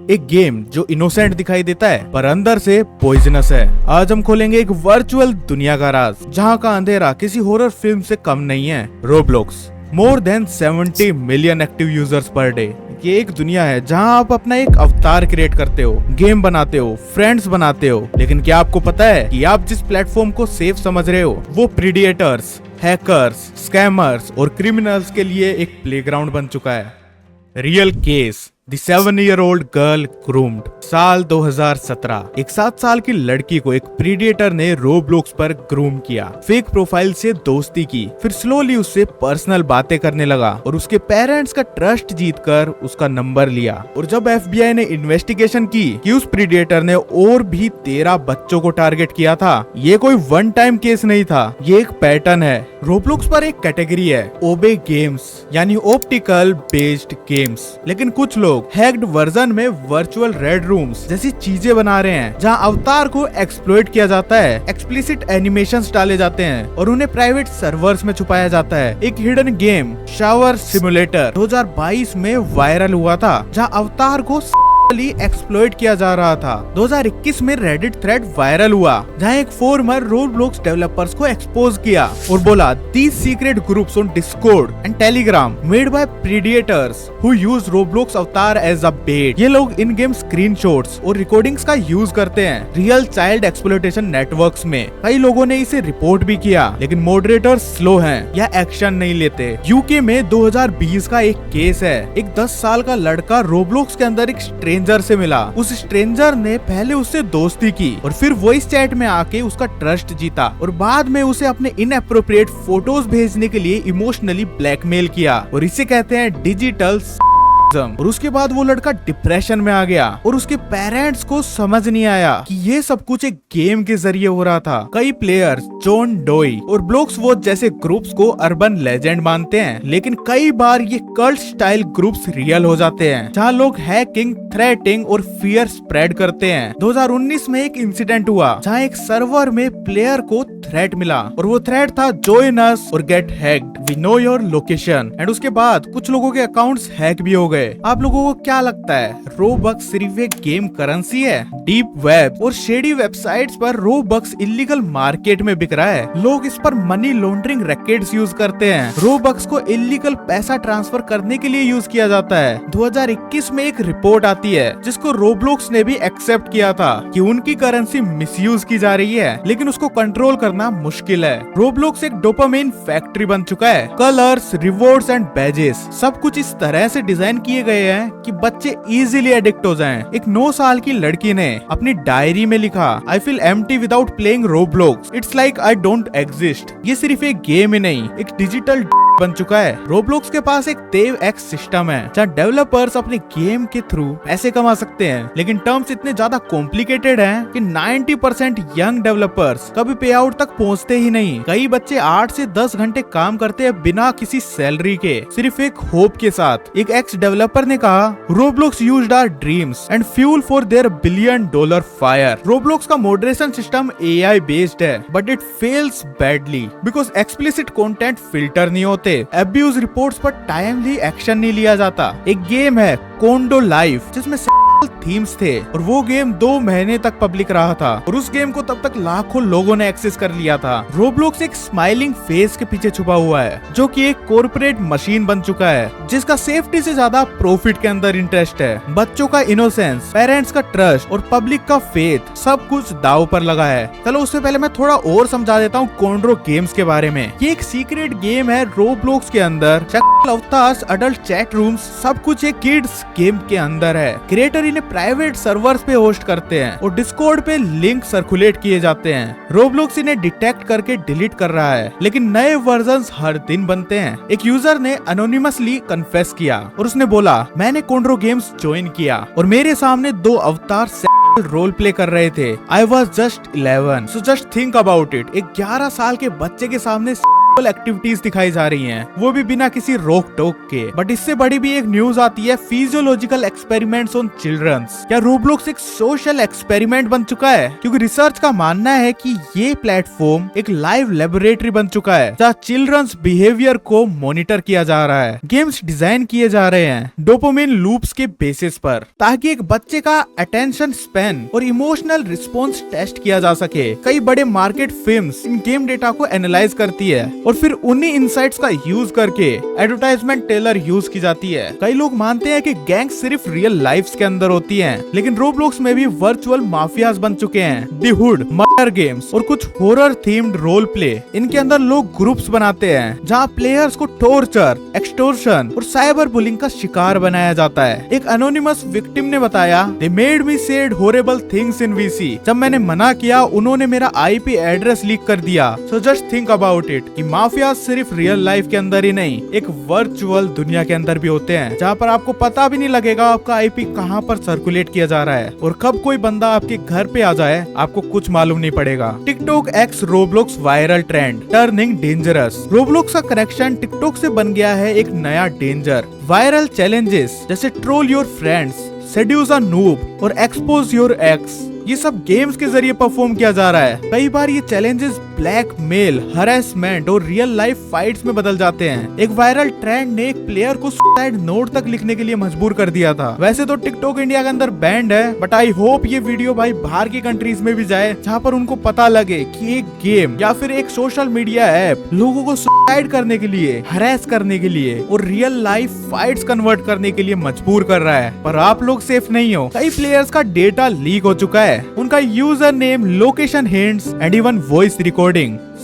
एक गेम जो इनोसेंट दिखाई देता है पर अंदर से पॉइजनस है। आज हम खोलेंगे एक वर्चुअल दुनिया का राज जहाँ का अंधेरा किसी हॉरर फिल्म से कम नहीं है। Roblox, more than 70 million active users per day. ये एक दुनिया है जहां आप अपना एक अवतार क्रिएट करते हो, गेम बनाते हो, फ्रेंड्स बनाते हो। लेकिन क्या आपको पता है कि आप जिस प्लेटफॉर्म को सेफ समझ रहे हो वो प्रीडिएटर्स, हैकर्स, स्कैमर्स और क्रिमिनल्स के लिए एक प्लेग्राउंड बन चुका है। Real case, the 7-year-old girl groomed. साल 2017 एक 7 साल की लड़की को एक प्रीडिएटर ने रोब्लॉक्स पर ग्रूम किया। फेक प्रोफाइल से दोस्ती की, फिर स्लोली उससे पर्सनल बातें करने लगा और उसके पेरेंट्स का ट्रस्ट जीतकर उसका नंबर लिया। और जब FBI ने इन्वेस्टिगेशन की कि उस प्रीडिएटर ने और भी 13 बच्चों को टारगेट किया था, ये कोई वन टाइम केस नहीं था, ये एक पैटर्न है। रोब्लॉक्स पर एक कैटेगरी है ओबे गेम्स, यानी ऑप्टिकल बेस्ड गेम्स। लेकिन कुछ लोग हैक्ड वर्जन में वर्चुअल रेड रूम्स जैसी चीजें बना रहे हैं जहां अवतार को एक्सप्लॉइट किया जाता है, एक्सप्लिसिट एनिमेशंस डाले जाते हैं और उन्हें प्राइवेट सर्वर्स में छुपाया जाता है। एक हिडन गेम शावर सिमुलेटर 2022 में वायरल हुआ था जहां अवतार को एक्सप्लॉइट किया जा रहा था। 2021 में रेडिट थ्रेड वायरल हुआ जहां एक फोरमर रोब्लॉक्स डेवलपर्स को एक्सपोज किया और बोला these secret groups on Discord and Telegram made by predators who use Roblox avatar as a bait. ये लोग इन गेम स्क्रीनशॉट्स और रिकॉर्डिंग्स का यूज करते हैं रियल चाइल्ड एक्सप्लॉइटेशन नेटवर्क्स में। कई लोगों ने इसे रिपोर्ट भी किया लेकिन मॉडरेटर्स स्लो हैं या एक्शन नहीं लेते। यूके में 2020 का एक केस है। एक 10 साल का लड़का रोब्लॉक्स के अंदर एक स्ट्रेंजर से मिला। उस स्ट्रेंजर ने पहले उससे दोस्ती की और फिर वॉइस चैट में आके उसका ट्रस्ट जीता और बाद में उसे अपने इनएप्रोप्रिएट फोटोज भेजने के लिए इमोशनली ब्लैकमेल किया और इसे कहते हैं डिजिटल। और उसके बाद वो लड़का डिप्रेशन में आ गया और उसके पेरेंट्स को समझ नहीं आया कि ये सब कुछ एक गेम के जरिए हो रहा था। कई प्लेयर्स जॉन डोई और ब्लॉक्स वॉच जैसे ग्रुप्स को अर्बन लेजेंड मानते हैं, लेकिन कई बार ये कल्ट स्टाइल ग्रुप्स रियल हो जाते हैं जहाँ लोग हैकिंग, थ्रेटिंग और फियर स्प्रेड करते हैं। 2019 में एक इंसिडेंट हुआ जहाँ एक सर्वर में प्लेयर को थ्रेट मिला और वो थ्रेट था जॉइन अस और get hacked, we know your location. And उसके बाद कुछ लोगों के अकाउंट्स हैक भी हो गए। आप लोगों को क्या लगता है रोबक्स सिर्फ एक गेम करेंसी है? डीप वेब और शेडी वेबसाइट्स पर रोबक्स इलीगल मार्केट में बिक रहा है। लोग इस पर मनी लॉन्ड्रिंग रैकेट्स यूज करते हैं। रोबक्स को इलीगल पैसा ट्रांसफर करने के लिए यूज किया जाता है। 2021 में एक रिपोर्ट आती है जिसको रोब्लॉक्स ने भी एक्सेप्ट किया था कि उनकी करेंसी मिसयूज की जा रही है, लेकिन उसको कंट्रोल करना मुश्किल है। रोब्लॉक्स एक डोपामाइन फैक्ट्री बन चुका है। कलर्स, रिवॉर्ड्स एंड बैजेस सब कुछ इस तरह से डिजाइन किए गए हैं कि बच्चे इजीली एडिक्ट हो जाएं। एक 9 साल की लड़की ने अपनी डायरी में लिखा, I feel empty without playing Roblox, it's like I don't exist. ये सिर्फ एक गेम ही नहीं, एक डिजिटल बन चुका है। रोब्लॉक्स के पास एक देव एक्स सिस्टम है जहाँ डेवलपर्स अपने गेम के थ्रू पैसे कमा सकते हैं, लेकिन टर्म्स इतने ज्यादा कॉम्प्लिकेटेड हैं कि 90% यंग डेवलपर्स कभी पे आउट तक पहुँचते ही नहीं। कई बच्चे 8 से 10 घंटे काम करते हैं बिना किसी सैलरी के, सिर्फ एक होप के साथ। एक एक्स डेवलपर ने कहा, Roblox used our dreams and fuel for their $1 billion fire. Roblox का मॉडरेशन सिस्टम AI बेस्ड है but it fails badly because explicit content filter नहीं होते, अब्यूज रिपोर्ट्स पर टाइमली एक्शन नहीं लिया जाता। एक गेम है कोंडो लाइफ जिसमें थीम्स थे और वो गेम 2 महीने तक पब्लिक रहा था और उस गेम को तब तक लाखों लोगों ने एक्सेस कर लिया था। रोब्लॉक्स एक स्माइलिंग फेस के पीछे छुपा हुआ है जो कि एक कॉर्पोरेट मशीन बन चुका है जिसका सेफ्टी से ज्यादा प्रॉफिट के अंदर इंटरेस्ट है। बच्चों का इनोसेंस, पेरेंट्स का ट्रस्ट और पब्लिक का फेथ सब कुछ दाव पर लगा है। चलो उससे पहले मैं थोड़ा और समझा देता हूँ कोंड्रो गेम्स के बारे में। ये एक सीक्रेट गेम है रोब्लॉक्स के अंदर। अवतार्स, अडल्ट चैट रूम्स सब कुछ एक किड्स गेम के अंदर है। क्रिएटर इन्हें प्राइवेट सर्वर्स पे होस्ट करते हैं और डिस्कॉर्ड पे लिंक सर्कुलेट किए जाते हैं। रोब्लॉक्स इन्हें डिटेक्ट करके डिलीट कर रहा है, लेकिन नए वर्जन्स हर दिन बनते हैं। एक यूजर ने अनोनिमसली कन्फेस किया और उसने बोला, मैंने कोंड्रो गेम्स ज्वाइन किया और मेरे सामने 2 अवतार रोल प्ले कर रहे थे। I was just 11। So just think about it. एक 11 साल के बच्चे के सामने एक्टिविटीज दिखाई जा रही हैं, वो भी बिना किसी रोक टोक के। बट इससे बड़ी भी एक न्यूज आती है, फिजियोलॉजिकल एक्सपेरिमेंट्स ऑन चिल्ड्रंस। क्या रोब्लॉक्स एक सोशल एक्सपेरिमेंट बन चुका है? क्योंकि रिसर्च का मानना है कि ये प्लेटफॉर्म एक लाइव लेबोरेटरी बन चुका है, जहाँ चिल्ड्रंस बिहेवियर को मॉनिटर किया जा रहा है। गेम्स डिजाइन किए जा रहे हैं डोपामिन लूप्स के बेसिस पर, ताकि एक बच्चे का अटेंशन स्पैन और इमोशनल रिस्पॉन्स टेस्ट किया जा सके। कई बड़े market films in game data को एनालाइज करती है और फिर उन्हीं इंसाइट्स का यूज करके एडवर्टाइजमेंट टेलर यूज की जाती है। कई लोग मानते हैं कि गैंग सिर्फ रियल लाइफ्स के अंदर होती हैं, लेकिन रोब्लॉक्स में भी वर्चुअल माफियाज बन चुके हैं। द हुड, मर्डर गेम्स और कुछ हॉरर थीम्ड रोल प्ले, इनके अंदर लोग ग्रुप्स बनाते हैं जहाँ प्लेयर्स को टॉर्चर, एक्सटॉर्शन और साइबर बुलिंग का शिकार बनाया जाता है। एक एनोनिमस विक्टिम ने बताया, "They made me said horrible things in VC." जब मैंने मना किया, उन्होंने मेरा IP एड्रेस लीक कर दिया। So just think about it कि माफिया सिर्फ रियल लाइफ के अंदर ही नहीं, एक वर्चुअल दुनिया के अंदर भी होते हैं, जहाँ पर आपको पता भी नहीं लगेगा आपका IP कहाँ पर सर्कुलेट किया जा रहा है और कब कोई बंदा आपके घर पे आ जाए आपको कुछ मालूम नहीं पड़ेगा। TikTok x Roblox viral trend turning dangerous. Roblox का कनेक्शन टिकटॉक से बन गया है एक नया डेंजर। वायरल चैलेंजेस जैसे troll your friends, seduces a noob और एक्सपोज योर एक्स, ये सब गेम्स के जरिए परफॉर्म किया जा रहा है। कई बार ये चैलेंजेस ब्लैकमेल, हरासमेंट और रियल लाइफ फाइट्स में बदल जाते हैं। एक वायरल ट्रेंड ने एक प्लेयर को सुसाइड नोट तक लिखने के लिए मजबूर कर दिया था। वैसे तो टिकटॉक इंडिया के अंदर बैंड है, बट आई होप ये वीडियो भाई बाहर की कंट्रीज में भी जाए, जहाँ पर उनको पता लगे कि एक गेम या फिर एक सोशल मीडिया ऐप लोगों को सुसाइड करने के लिए, हरास करने के लिए और रियल लाइफ फाइट्स कन्वर्ट करने के लिए मजबूर कर रहा है। पर आप लोग सेफ नहीं हो। कई प्लेयर्स का डेटा लीक हो चुका है, उनका user name, location hints and even voice recording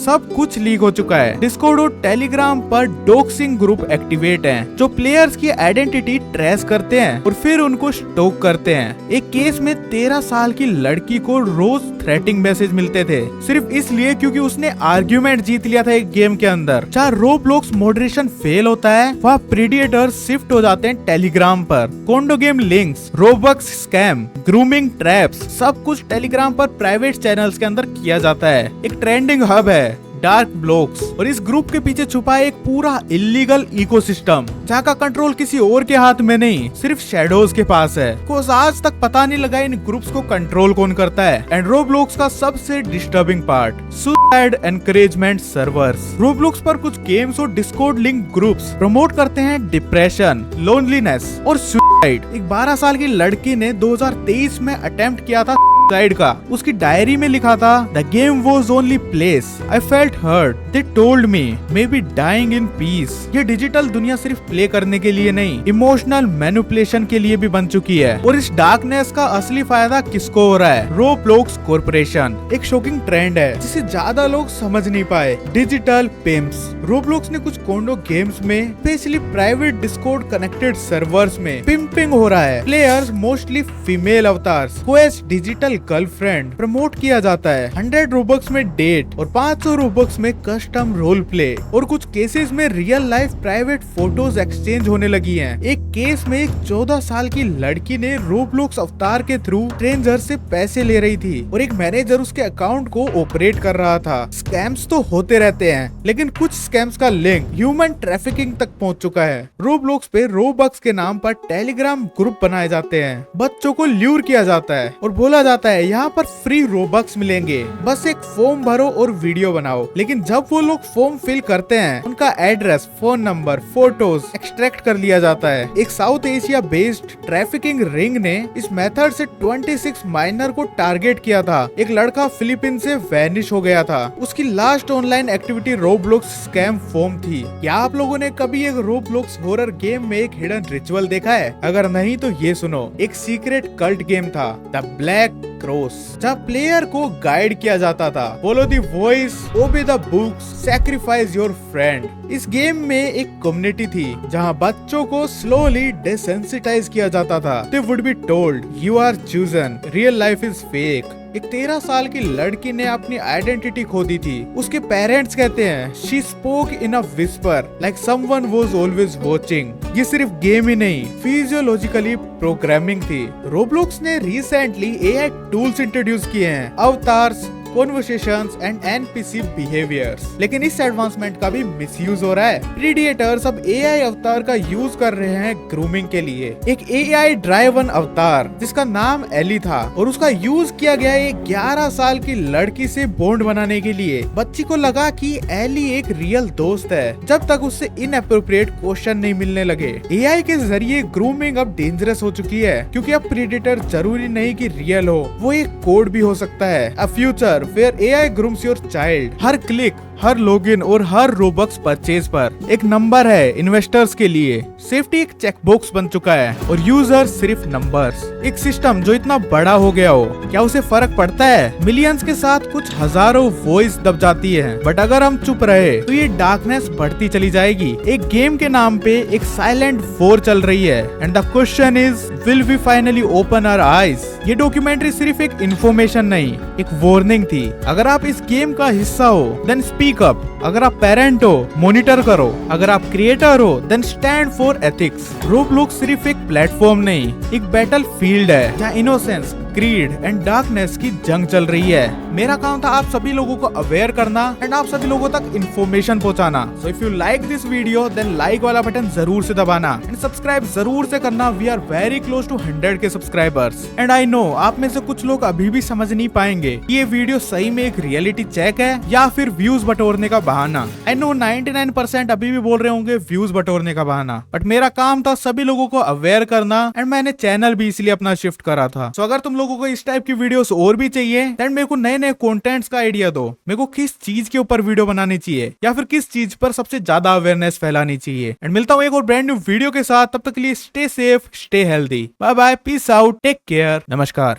सब कुछ लीक हो चुका है। डिस्कॉर्ड और टेलीग्राम पर डॉक्सिंग ग्रुप एक्टिवेट हैं, जो प्लेयर्स की आइडेंटिटी ट्रेस करते हैं और फिर उनको स्टॉक करते हैं। एक केस में 13 साल की लड़की को रोज थ्रेटिंग मैसेज मिलते थे, सिर्फ इसलिए क्योंकि उसने आर्ग्यूमेंट जीत लिया था एक गेम के अंदर। जहाँ रोब्लॉक्स मॉडरेशन फेल होता है, वहाँ प्रीडिएटर्स शिफ्ट हो जाते हैं टेलीग्राम पर। Condo game links, Robux scam, grooming traps, सब कुछ टेलीग्राम पर प्राइवेट चैनल्स के अंदर किया जाता है। एक ट्रेंडिंग हब है डार्क ब्लॉक्स, और इस ग्रुप के पीछे छुपा है एक पूरा इलीगल इकोसिस्टम, जहाँ का कंट्रोल किसी और के हाथ में नहीं, सिर्फ शैडोज के पास है। कोस आज तक पता नहीं लगा इन ग्रुप्स को कंट्रोल कौन करता है। एंड रोब्लॉक्स का सबसे disturbing part, suicide encouragement servers. Roblox पर कुछ गेम्स और डिस्कॉर्ड लिंक ग्रुप्स प्रमोट करते हैं डिप्रेशन, लोनलीनेस और सुसाइड। एक 12 साल की लड़की ने 2023 में अटेम्प्ट किया था सुसाइड का। उसकी डायरी में लिखा था, the game was only place I felt hurt, they told me maybe dying in peace. ये डिजिटल दुनिया सिर्फ प्ले करने के लिए नहीं, इमोशनल मैनिपुलेशन के लिए भी बन चुकी है। और इस डार्कनेस का असली फायदा किसको हो रहा है? Roblox corporation. एक शॉकिंग ट्रेंड है जिसे ज्यादा लोग समझ नहीं पाए, डिजिटल पिम्प्स। रोब्लॉक्स ने कुछ कोंडो गेम्स में, specially private Discord connected servers में पिम्पिंग हो रहा है। प्लेयर्स मोस्टली फीमेल अवतार्स को एज डिजिटल गर्लफ्रेंड प्रमोट किया जाता है। 100 रोबक्स में डेट और 500 रोबक्स में कस्टम रोल प्ले, और कुछ केसेस में real life private photos exchange होने लगी हैं। एक केस में एक 14 साल की लड़की ने रोब्लॉक्स अवतार के थ्रू स्ट्रेंजर से पैसे ले रही थी और एक मैनेजर उसके अकाउंट को ऑपरेट कर रहा था। स्कैम्स तो होते रहते हैं, लेकिन कुछ स्कैम्स का लिंक ह्यूमन ट्रैफिकिंग तक पहुंच चुका है। रोब्लॉक्स पे रोबक्स के नाम पर टेलीग्राम ग्रुप बनाए जाते हैं, बच्चों को ल्यूर किया जाता है और बोला जाता है यहाँ पर फ्री रोबक्स मिलेंगे, बस एक फॉर्म भरो और वीडियो बनाओ। लेकिन जब वो लोग फॉर्म फिल करते हैं, उनका address, phone number, photos extract कर लिया जाता है। एक south Asia based trafficking ring ने इस मेथड से 26 माइनर को टारगेट किया था। एक लड़का फिलीपीन से वैनिश हो गया था। उसकी last online activity Roblox scam form थी। क्या आप लोगों ने कभी एक रोब्लॉक्स हॉरर गेम में एक हिडन रिचुअल देखा है? अगर नहीं तो ये सुनो, एक सीक्रेट कल्ट गेम था, द ब्लैक क्रॉस, जहाँ प्लेयर को गाइड किया जाता था, follow the voice, obey the books, sacrifice your friend. इस गेम में एक कम्युनिटी थी जहाँ बच्चों को स्लोली डिसेंसिटाइज किया जाता था। They would be told you are chosen, real life is fake. एक 13 साल की लड़की ने अपनी आइडेंटिटी खो दी थी। उसके पेरेंट्स कहते हैं, she spoke in a whisper like someone was always watching. ये सिर्फ गेम ही नहीं, फिजियोलॉजिकली प्रोग्रामिंग थी। रोब्लॉक्स ने रिसेंटली एआई टूल्स इंट्रोड्यूस किए हैं, avatars, conversations and NPC behaviours. लेकिन इस एडवांसमेंट का भी मिसयूज हो रहा है। प्रीडिएटर्स अब एआई अवतार का यूज कर रहे हैं ग्रूमिंग के लिए। एक एआई ड्राइवन अवतार जिसका नाम एली था और उसका यूज किया गया एक 11 साल की लड़की से बॉन्ड बनाने के लिए। बच्ची को लगा कि एली एक रियल दोस्त है जब तक उससे इनएप्रोप्रिएट क्वेश्चन नहीं मिलने लगे। एआई के जरिए ग्रूमिंग अब डेंजरस हो चुकी है क्योंकि अब प्रीडेटर जरूरी नहीं कि रियल हो, वो एक कोड भी हो सकता है। A future where AI grooms your child. हर क्लिक, हर लॉगिन और हर रोबक्स परचेज पर एक नंबर है। इन्वेस्टर्स के लिए सेफ्टी एक चेकबॉक्स बन चुका है और यूजर सिर्फ नंबर्स। एक सिस्टम जो इतना बड़ा हो गया हो, क्या उसे फर्क पड़ता है? मिलियंस के साथ कुछ हजारों वॉइस दब जाती है, बट अगर हम चुप रहे तो ये डार्कनेस बढ़ती चली जाएगी। एक गेम के नाम पे एक साइलेंट वॉर चल रही है and the question is, will we finally open our eyes? ये डॉक्यूमेंट्री सिर्फ एक इंफॉर्मेशन नहीं, एक वार्निंग थी। अगर आप इस गेम का हिस्सा हो देन स्पीक अप। अगर आप पेरेंट हो, मॉनिटर करो। अगर आप क्रिएटर हो then stand for ethics. Roblox सिर्फ एक प्लेटफॉर्म नहीं, एक बैटल फील्ड है जहाँ इनोसेंस, ग्रीड एंड डार्कनेस की जंग चल रही है। मेरा काम था आप सभी लोगों को अवेयर करना एंड आप सभी लोगों तक इन्फॉर्मेशन पहुंचाना। So if you like this video then like वाला बटन जरूर से दबाना एंड सब्सक्राइब जरूर से करना। We are very close to 100 K subscribers and I know आप में से कुछ लोग अभी भी समझ नहीं पाएंगे कि ये वीडियो सही में एक रियलिटी चेक है या फिर व्यूज बटोरने का बहाना। आई नो 99% अभी भी बोल रहे होंगे व्यूज बटोरने का बहाना, बट मेरा काम था सभी लोगों को अवेयर करना एंड मैंने चैनल भी इसलिए अपना शिफ्ट करा था। सो अगर तुम लोगों को इस टाइप की वीडियोस और भी चाहिए देन मेरे को नए नए कंटेंट्स का आइडिया दो। मेरे को किस चीज के ऊपर वीडियो बनानी चाहिए या फिर किस चीज पर सबसे ज्यादा अवेयरनेस फैलानी चाहिए। एंड मिलता हूँ एक और ब्रांड न्यू वीडियो के साथ। तब तक के लिए stay safe, stay healthy, bye bye, peace out, take care, नमस्कार।